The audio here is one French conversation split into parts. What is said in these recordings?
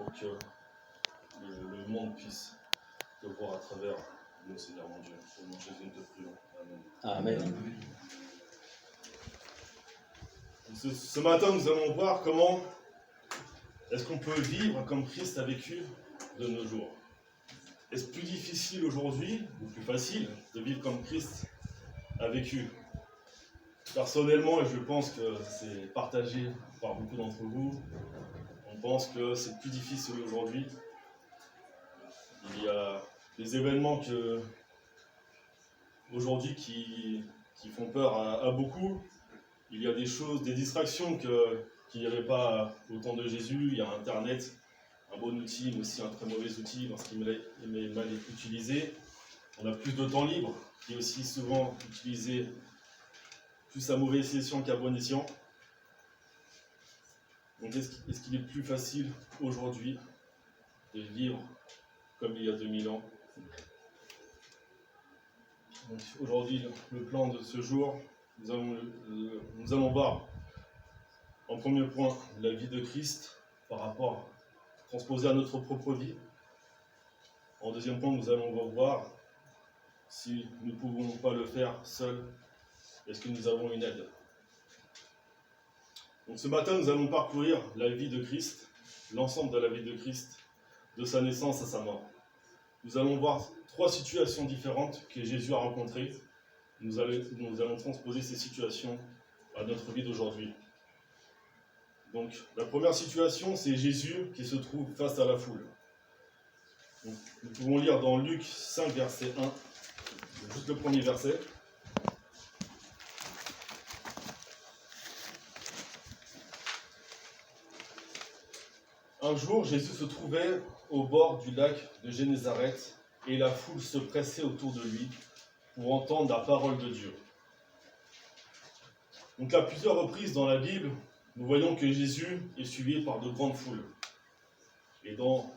pour que le monde puisse te voir à travers nous, Seigneur mon Dieu. Au nom de Jésus, nous te prions. Amen. Amen. Ce matin, nous allons voir comment est-ce qu'on peut vivre comme Christ a vécu de nos jours. Est-ce plus difficile aujourd'hui, ou plus facile, de vivre comme Christ a vécu? Personnellement, et je pense que c'est partagé par beaucoup d'entre vous, on pense que c'est plus difficile aujourd'hui. Il y a des événements aujourd'hui qui font peur à beaucoup. Il y a des choses, des distractions qu'il n'y avait pas au temps de Jésus. Il y a Internet, un bon outil, mais aussi un très mauvais outil lorsqu'il est mal utilisé. On a plus de temps libre, qui est aussi souvent utilisé plus à mauvais escient qu'à bon escient. Donc est-ce qu'il est plus facile aujourd'hui de vivre comme il y a 2000 ans? Donc aujourd'hui, le plan de ce jour, nous allons voir en premier point la vie de Christ par rapport transposée à notre propre vie. En deuxième point, nous allons voir si nous ne pouvons pas le faire seuls, est-ce que nous avons une aide? Donc ce matin, nous allons parcourir la vie de Christ, l'ensemble de la vie de Christ, de sa naissance à sa mort. Nous allons voir 3 situations différentes que Jésus a rencontrées. Nous allons transposer ces situations à notre vie d'aujourd'hui. Donc la première situation, c'est Jésus qui se trouve face à la foule. Donc, nous pouvons lire dans Luc 5, verset 1, juste le premier verset. Un jour, Jésus se trouvait au bord du lac de Génézareth et la foule se pressait autour de lui pour entendre la parole de Dieu. Donc à plusieurs reprises dans la Bible, nous voyons que Jésus est suivi par de grandes foules. Et dans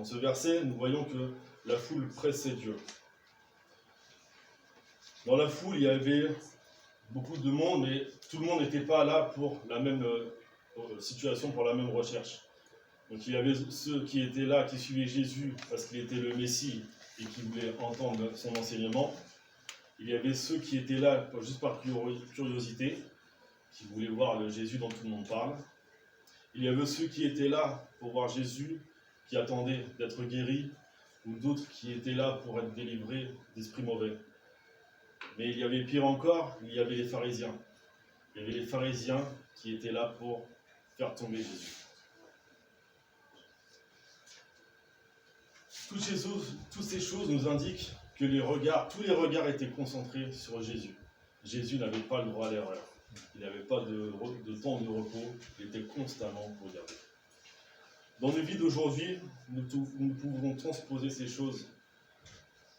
ce verset, nous voyons que la foule pressait Dieu. Dans la foule, il y avait beaucoup de monde, mais tout le monde n'était pas là pour la même situation, pour la même recherche. Donc il y avait ceux qui étaient là, qui suivaient Jésus parce qu'il était le Messie et qui voulaient entendre son enseignement. Il y avait ceux qui étaient là juste par curiosité, qui voulaient voir le Jésus dont tout le monde parle. Il y avait ceux qui étaient là pour voir Jésus, qui attendaient d'être guéris, ou d'autres qui étaient là pour être délivrés d'esprits mauvais. Mais il y avait pire encore, il y avait les pharisiens. Il y avait les pharisiens qui étaient là pour faire tomber Jésus. Toutes ces choses nous indiquent que tous les regards étaient concentrés sur Jésus. Jésus n'avait pas le droit à l'erreur. Il n'avait pas de temps de repos. Il était constamment regardé. Dans nos vies d'aujourd'hui, nous pouvons transposer ces choses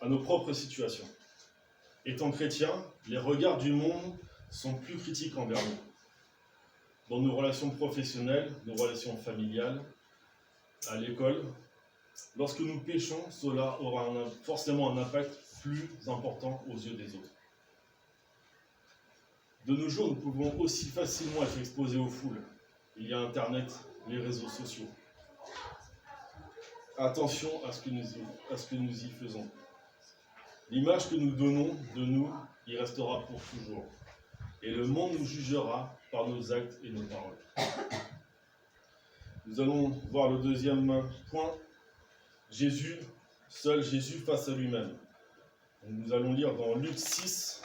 à nos propres situations. Étant chrétiens, les regards du monde sont plus critiques envers nous. Dans nos relations professionnelles, nos relations familiales, à l'école, lorsque nous péchons, cela aura forcément un impact plus important aux yeux des autres. De nos jours, nous pouvons aussi facilement être exposés aux foules. Il y a Internet, les réseaux sociaux. Attention à ce que nous y faisons. L'image que nous donnons de nous y restera pour toujours. Et le monde nous jugera par nos actes et nos paroles. Nous allons voir le deuxième point. Jésus, seul Jésus face à lui-même. Nous allons lire dans Luc 6,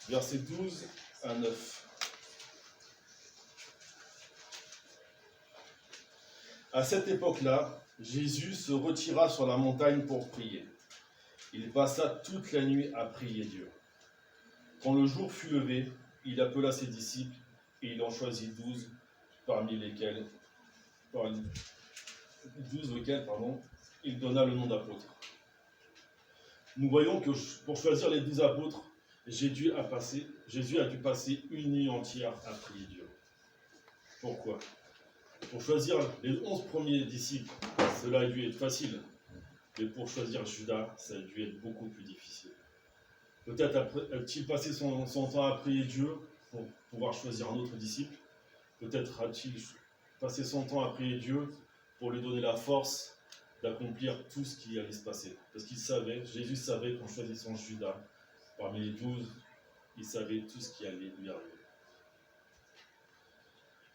versets 12 à 9. À cette époque-là, Jésus se retira sur la montagne pour prier. Il passa toute la nuit à prier Dieu. Quand le jour fut levé, il appela ses disciples et il en choisit 12, parmi lesquels il donna le nom d'apôtres. Nous voyons que pour choisir les 12 apôtres, Jésus a dû passer une nuit entière à prier Dieu. Pourquoi? Pour choisir les 11 premiers disciples, cela a dû être facile. Mais pour choisir Judas, ça a dû être beaucoup plus difficile. Peut-être a-t-il passé son temps à prier Dieu pour pouvoir choisir un autre disciple. Peut-être a-t-il passé son temps à prier Dieu pour lui donner la force d'accomplir tout ce qui allait se passer. Parce qu'il savait, Jésus savait qu'en choisissant Judas, parmi les 12, il savait tout ce qui allait lui arriver.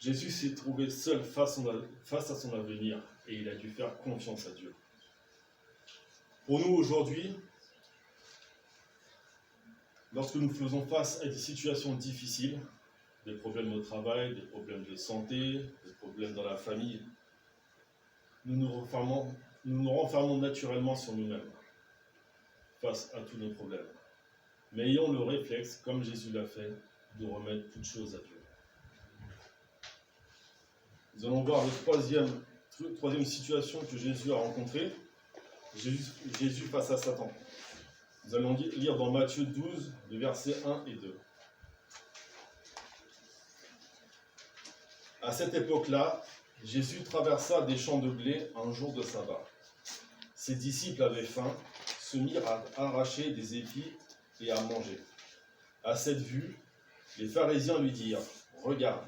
Jésus s'est trouvé seul face à son avenir et il a dû faire confiance à Dieu. Pour nous aujourd'hui, lorsque nous faisons face à des situations difficiles, des problèmes au travail, des problèmes de santé, des problèmes dans la famille, nous nous renfermons naturellement sur nous-mêmes face à tous nos problèmes. Mais ayons le réflexe, comme Jésus l'a fait, de remettre toutes choses à Dieu. Nous allons voir la troisième situation que Jésus a rencontrée. Jésus face à Satan. Nous allons lire dans Matthieu 12, les versets 1 et 2. À cette époque-là, Jésus traversa des champs de blé un jour de sabbat. Ses disciples avaient faim, se mirent à arracher des épis et à manger. À cette vue, les pharisiens lui dirent « Regarde,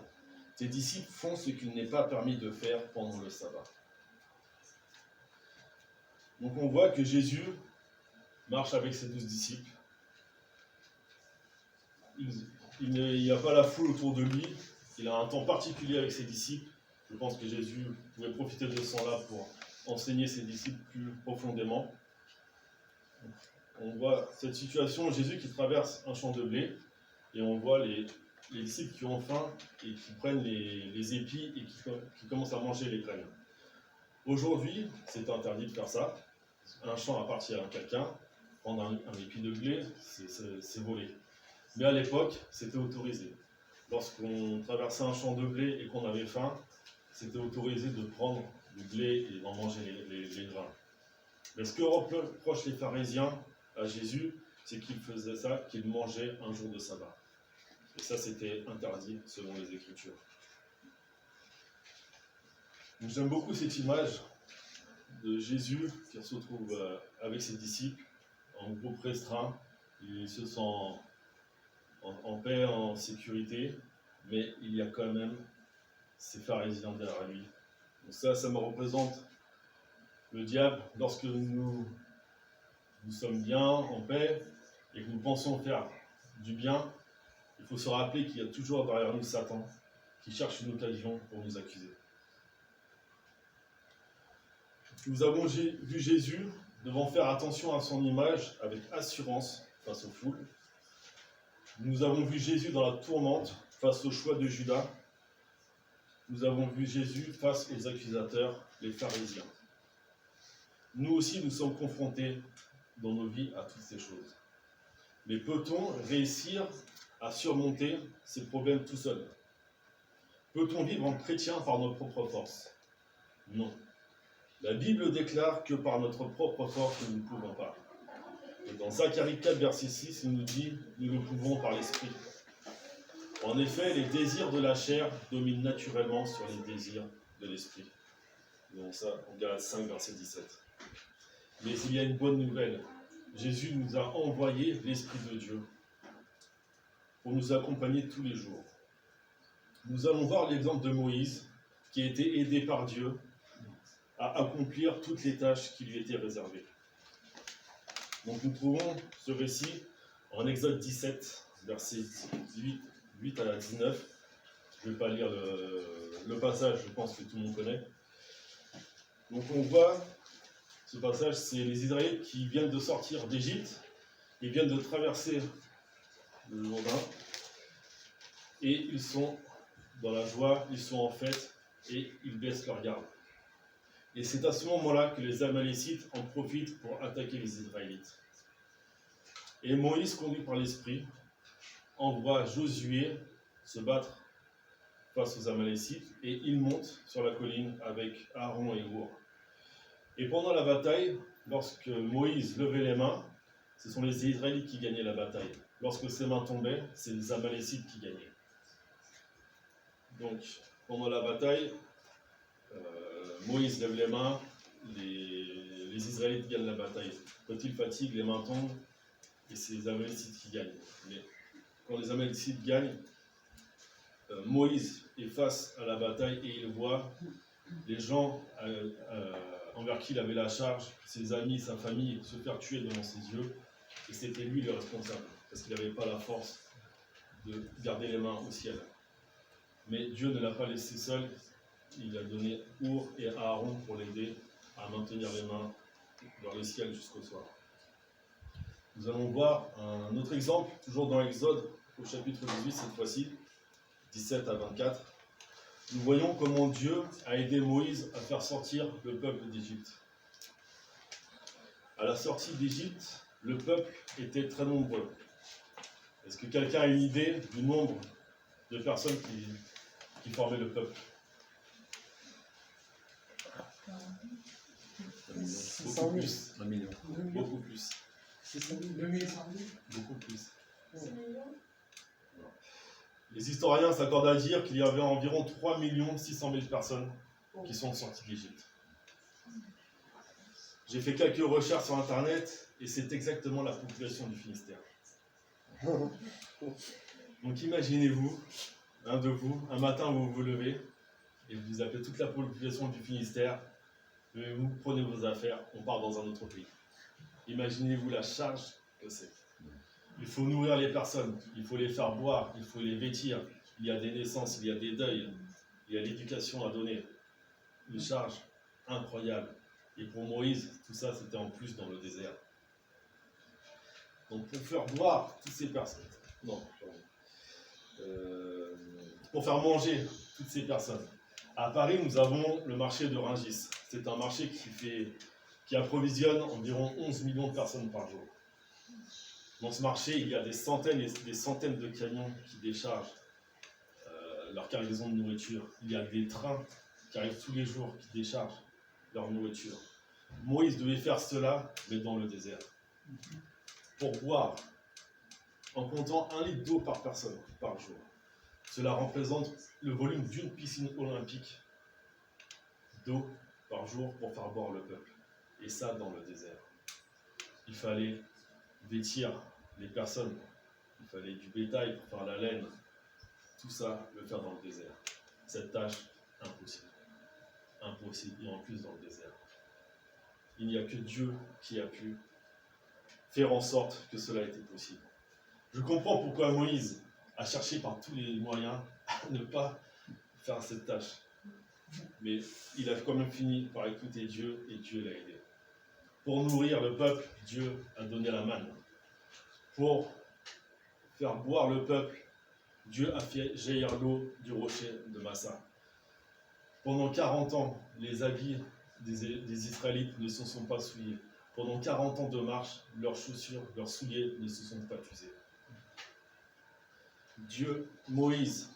tes disciples font ce qu'il n'est pas permis de faire pendant le sabbat. » Donc on voit que Jésus marche avec ses 12 disciples. Il n'y a pas la foule autour de lui. Il a un temps particulier avec ses disciples. Je pense que Jésus pouvait profiter de ce temps-là pour enseigner ses disciples plus profondément. On voit cette situation, Jésus qui traverse un champ de blé, et on voit les disciples qui ont faim et qui prennent les épis et qui commencent à manger les graines. Aujourd'hui, c'est interdit de faire ça. Un champ appartient à quelqu'un, prendre un épi de blé, c'est volé. Mais à l'époque, c'était autorisé. Lorsqu'on traversait un champ de blé et qu'on avait faim, c'était autorisé de prendre du blé et d'en manger les grains. Mais ce que reprochent les pharisiens à Jésus, c'est qu'il faisait ça, qu'il mangeait un jour de sabbat. Et ça, c'était interdit selon les Écritures. J'aime beaucoup cette image de Jésus qui se retrouve avec ses disciples en groupe restreint. Il se sent en paix, en sécurité, mais il y a quand même ces pharisiens derrière lui. Donc ça me représente le diable lorsque nous sommes bien, en paix, et que nous pensons faire du bien. Il faut se rappeler qu'il y a toujours derrière nous Satan qui cherche une occasion pour nous accuser. Nous avons vu Jésus devant faire attention à son image avec assurance face aux foules. Nous avons vu Jésus dans la tourmente face au choix de Judas. Nous avons vu Jésus face aux accusateurs, les pharisiens. Nous aussi, nous sommes confrontés dans nos vies à toutes ces choses. Mais peut-on réussir à surmonter ces problèmes tout seul? Peut-on vivre en chrétien par nos propres forces? Non. La Bible déclare que par notre propre force, nous ne pouvons pas. Et dans Zacharie 4, verset 6, il nous dit « Nous le pouvons par l'Esprit ». En effet, les désirs de la chair dominent naturellement sur les désirs de l'Esprit. Donc ça, on Galates 5, verset 17. Mais il y a une bonne nouvelle. Jésus nous a envoyé l'Esprit de Dieu pour nous accompagner tous les jours. Nous allons voir l'exemple de Moïse, qui a été aidé par Dieu à accomplir toutes les tâches qui lui étaient réservées. Donc nous trouvons ce récit en Exode 17, versets 8 à 19. Je ne vais pas lire le passage, je pense que tout le monde connaît. Donc on voit, ce passage, c'est les Israélites qui viennent de sortir d'Égypte, ils viennent de traverser le Jourdain, et ils sont dans la joie, ils sont en fête, et ils baissent leur garde. Et c'est à ce moment-là que les Amalécites en profitent pour attaquer les Israélites. Et Moïse, conduit par l'Esprit, envoie Josué se battre face aux Amalécites, et il monte sur la colline avec Aaron et Hour. Et pendant la bataille, lorsque Moïse levait les mains, ce sont les Israélites qui gagnaient la bataille. Lorsque ses mains tombaient, c'est les Amalécites qui gagnaient. Donc, pendant la bataille, Moïse lève les mains, les Israélites gagnent la bataille. Quand ils fatiguent, les mains tombent, et c'est les Amalécites qui gagnent. Mais quand les Amalécites gagnent, Moïse est face à la bataille et il voit les gens envers qui il avait la charge, ses amis, sa famille, se faire tuer devant ses yeux. Et c'était lui le responsable, parce qu'il n'avait pas la force de garder les mains au ciel. Mais Dieu ne l'a pas laissé seul, il a donné Our et Aaron pour l'aider à maintenir les mains vers le ciel jusqu'au soir. Nous allons voir un autre exemple, toujours dans Exode, au chapitre 18 cette fois-ci, 17 à 24. Nous voyons comment Dieu a aidé Moïse à faire sortir le peuple d'Égypte. À la sortie d'Égypte, le peuple était très nombreux. Est-ce que quelqu'un a une idée du nombre de personnes qui formaient le peuple? Beaucoup plus. 1 million. Beaucoup plus. 2 millions. Beaucoup plus. Les historiens s'accordent à dire qu'il y avait environ 3 600 000 personnes qui sont sorties d'Égypte. J'ai fait quelques recherches sur Internet et c'est exactement la population du Finistère. Donc imaginez-vous, un de vous, un matin où vous vous levez et vous appelez toute la population du Finistère, et vous prenez vos affaires, on part dans un autre pays. Imaginez-vous la charge que c'est. Il faut nourrir les personnes, il faut les faire boire, il faut les vêtir. Il y a des naissances, il y a des deuils, il y a l'éducation à donner. Une charge incroyable. Et pour Moïse, tout ça, c'était en plus dans le désert. Donc pour faire boire toutes ces personnes, pour faire manger toutes ces personnes. À Paris, nous avons le marché de Rungis. C'est un marché qui approvisionne environ 11 millions de personnes par jour. Dans ce marché, il y a des centaines et des centaines de camions qui déchargent leur cargaison de nourriture. Il y a des trains qui arrivent tous les jours qui déchargent leur nourriture. Moïse devait faire cela, mais dans le désert. Pour boire, en comptant 1 litre d'eau par personne par jour. Cela représente le volume d'une piscine olympique d'eau par jour pour faire boire le peuple. Et ça dans le désert. Il fallait vêtir les personnes, il fallait du bétail pour faire la laine. Tout ça, le faire dans le désert. Cette tâche, impossible. Impossible, et en plus dans le désert. Il n'y a que Dieu qui a pu faire en sorte que cela était possible. Je comprends pourquoi Moïse a cherché par tous les moyens à ne pas faire cette tâche. Mais il a quand même fini par écouter Dieu et Dieu l'a aidé. Pour nourrir le peuple, Dieu a donné la manne. Pour faire boire le peuple, Dieu a fait jaillir l'eau du rocher de Massa. Pendant 40 ans, les habits des Israélites ne se sont pas souillés. Pendant 40 ans de marche, leurs chaussures, leurs souliers ne se sont pas usés. Moïse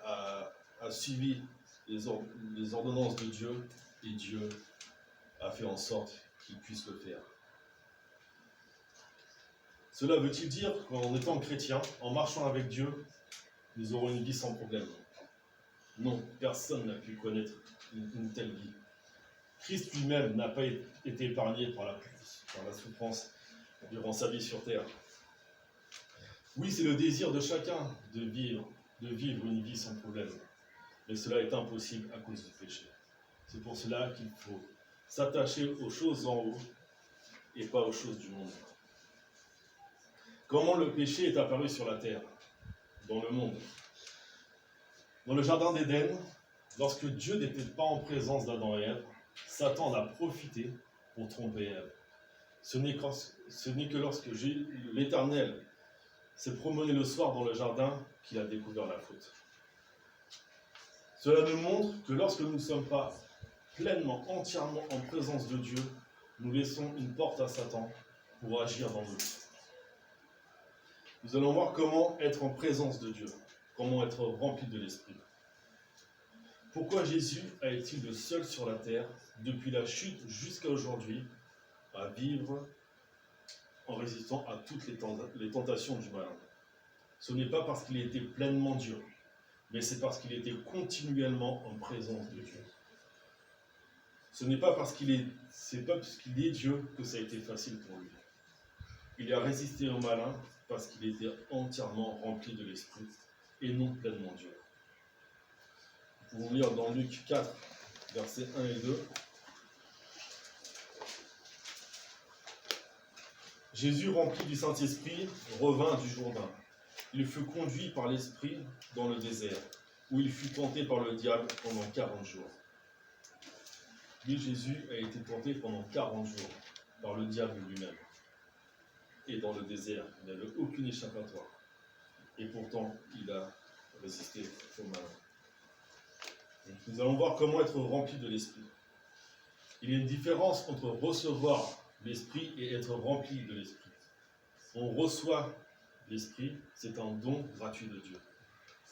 a suivi les ordonnances de Dieu et Dieu a fait en sorte qu'il puisse le faire. Cela veut-il dire qu'en étant chrétien, en marchant avec Dieu, nous aurons une vie sans problème? Non, personne n'a pu connaître une telle vie. Christ lui-même n'a pas été épargné par la souffrance durant sa vie sur terre. Oui, c'est le désir de chacun de vivre une vie sans problème. Mais cela est impossible à cause du péché. C'est pour cela qu'il faut s'attacher aux choses en haut et pas aux choses du monde. Comment le péché est apparu sur la terre, dans le monde? Dans le jardin d'Éden, lorsque Dieu n'était pas en présence d'Adam et Ève, Satan en a profité pour tromper Ève. Ce n'est que lorsque l'Éternel s'est promené le soir dans le jardin qu'il a découvert la faute. Cela nous montre que lorsque nous ne sommes pas pleinement, entièrement en présence de Dieu, nous laissons une porte à Satan pour agir dans nous. Nous allons voir comment être en présence de Dieu, comment être rempli de l'Esprit. Pourquoi Jésus a été le seul sur la terre, depuis la chute jusqu'à aujourd'hui, à vivre en résistant à toutes les tentations du malin? Ce n'est pas parce qu'il était pleinement Dieu, mais c'est parce qu'il était continuellement en présence de Dieu. Ce n'est pas parce qu'il est Dieu que ça a été facile pour lui. Il a résisté au malin parce qu'il était entièrement rempli de l'Esprit et non pleinement Dieu. Nous pouvons lire dans Luc 4, versets 1 et 2. Jésus, rempli du Saint-Esprit, revint du Jourdain. Il fut conduit par l'Esprit dans le désert, où il fut tenté par le diable pendant 40 jours. Lui, Jésus, a été tenté pendant 40 jours par le diable lui-même. Et dans le désert, il n'avait aucune échappatoire. Et pourtant, il a résisté au malin. Donc, nous allons voir comment être rempli de l'Esprit. Il y a une différence entre recevoir l'Esprit et être rempli de l'Esprit. On reçoit l'Esprit, c'est un don gratuit de Dieu.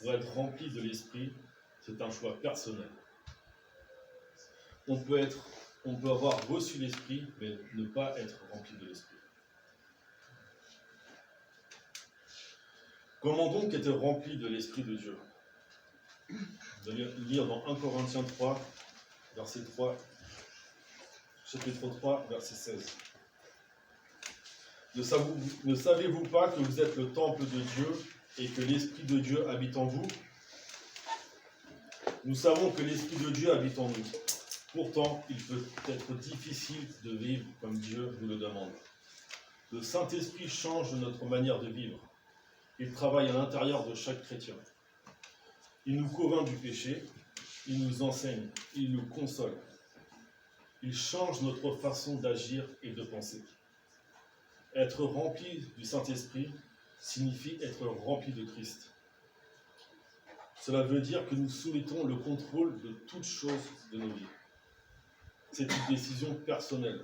Pour être rempli de l'Esprit, c'est un choix personnel. On peut avoir reçu l'Esprit, mais ne pas être rempli de l'Esprit. Comment donc être rempli de l'Esprit de Dieu? Vous allez lire dans 1 Corinthiens 3, verset 3, chapitre 3, verset 16. Ne savez-vous pas que vous êtes le temple de Dieu et que l'Esprit de Dieu habite en vous? Nous savons que l'Esprit de Dieu habite en nous. Pourtant, il peut être difficile de vivre comme Dieu nous le demande. Le Saint-Esprit change notre manière de vivre. Il travaille à l'intérieur de chaque chrétien. Il nous convainc du péché, il nous enseigne, il nous console. Il change notre façon d'agir et de penser. Être rempli du Saint-Esprit signifie être rempli de Christ. Cela veut dire que nous soumettons le contrôle de toutes choses de nos vies. C'est une décision personnelle.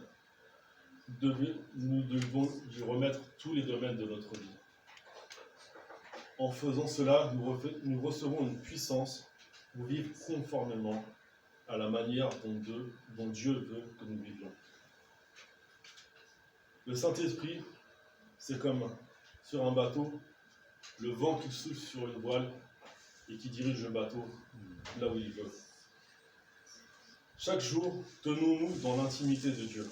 Nous devons lui remettre tous les domaines de notre vie. En faisant cela, nous recevons une puissance pour vivre conformément à la manière dont Dieu veut que nous vivions. Le Saint-Esprit, c'est comme sur un bateau, le vent qui souffle sur une voile et qui dirige le bateau là où il veut. Chaque jour, tenons-nous dans l'intimité de Dieu,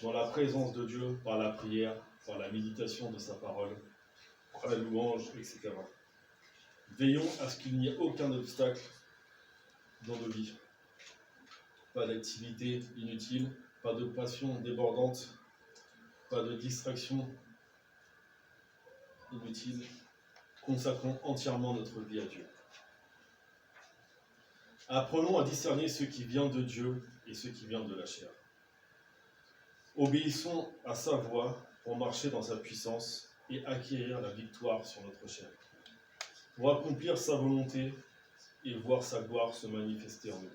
dans la présence de Dieu, par la prière, par la méditation de sa parole, par la louange, etc. Veillons à ce qu'il n'y ait aucun obstacle dans nos vies. Pas d'activité inutile, pas de passion débordante, pas de distraction inutile. Consacrons entièrement notre vie à Dieu. Apprenons à discerner ce qui vient de Dieu et ce qui vient de la chair. Obéissons à sa voix pour marcher dans sa puissance et acquérir la victoire sur notre chair, pour accomplir sa volonté et voir sa gloire se manifester en nous.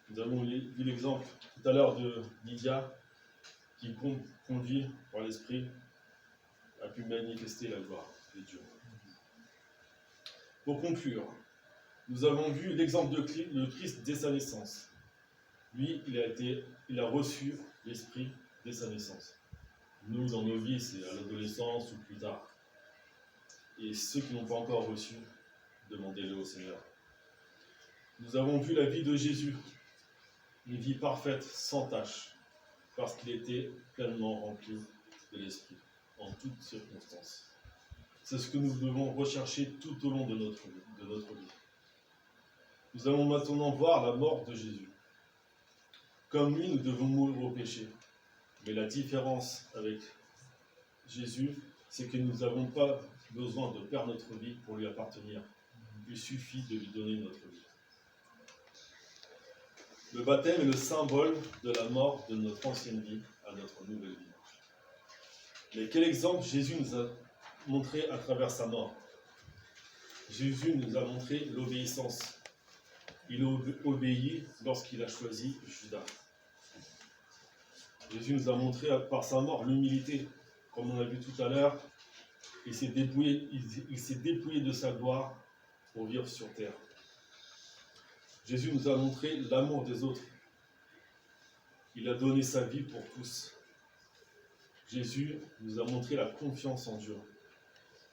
Nous avons vu l'exemple tout à l'heure de Lydia, qui, conduit par l'Esprit, a pu manifester la gloire de Dieu. Pour conclure, nous avons vu l'exemple de Christ dès sa naissance. Lui, il a reçu l'Esprit dès sa naissance. Nous, dans nos vies, c'est à l'adolescence ou plus tard. Et ceux qui n'ont pas encore reçu, demandez-le au Seigneur. Nous avons vu la vie de Jésus, une vie parfaite, sans tache, parce qu'il était pleinement rempli de l'Esprit, en toutes circonstances. C'est ce que nous devons rechercher tout au long de notre vie. Nous allons maintenant voir la mort de Jésus. Comme lui, nous devons mourir au péché. Mais la différence avec Jésus, c'est que nous n'avons pas besoin de perdre notre vie pour lui appartenir. Il suffit de lui donner notre vie. Le baptême est le symbole de la mort de notre ancienne vie à notre nouvelle vie. Mais quel exemple Jésus nous a montré à travers sa mort? Jésus nous a montré l'obéissance. Il a obéi lorsqu'il a choisi Judas. Jésus nous a montré par sa mort l'humilité. Comme on a vu tout à l'heure, il s'est dépouillé de sa gloire pour vivre sur terre. Jésus nous a montré l'amour des autres. Il a donné sa vie pour tous. Jésus nous a montré la confiance en Dieu.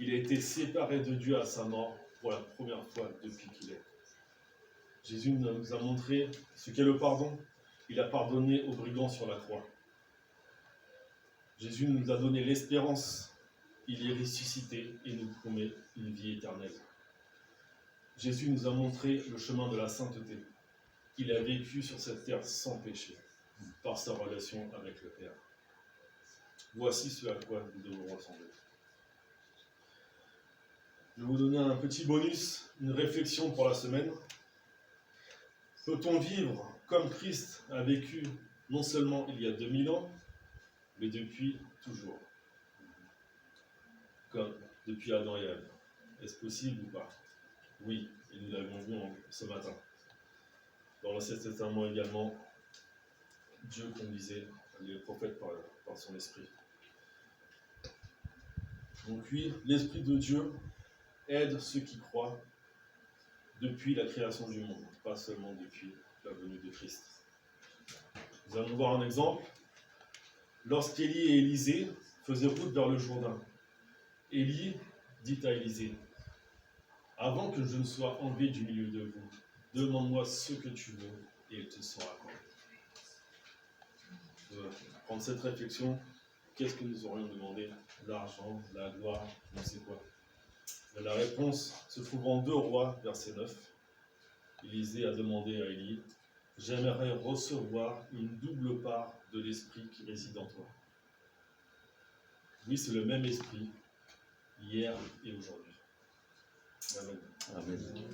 Il a été séparé de Dieu à sa mort pour la première fois depuis qu'il est. Jésus nous a montré ce qu'est le pardon. Il a pardonné aux brigands sur la croix. Jésus nous a donné l'espérance. Il est ressuscité et nous promet une vie éternelle. Jésus nous a montré le chemin de la sainteté. Il a vécu sur cette terre sans péché, par sa relation avec le Père. Voici ce à quoi nous devons ressembler. Je vais vous donner un petit bonus, une réflexion pour la semaine. Peut-on vivre comme Christ a vécu, non seulement il y a 2000 ans, mais depuis toujours, comme depuis Adam et Ève? Est-ce possible ou pas? Oui, et nous l'avons vu ce matin. Dans l'Ancien Testament également, Dieu conduisait les prophètes par son esprit. Donc oui, l'Esprit de Dieu aide ceux qui croient depuis la création du monde, pas seulement depuis la venue de Christ. Nous allons voir un exemple. Lorsqu'Élie et Élisée faisaient route vers le Jourdain, Élie dit à Élisée: « Avant que je ne sois enlevé du milieu de vous, demande-moi ce que tu veux et il te sera accordé. » Prendre cette réflexion, qu'est-ce que nous aurions demandé? L'argent, la gloire, je ne sais quoi. La réponse se trouve en 2 Rois, verset 9. Élisée a demandé à Élie: « J'aimerais recevoir une double part de l'esprit qui réside en toi. » Oui, c'est le même esprit, hier et aujourd'hui. Amen. Amen.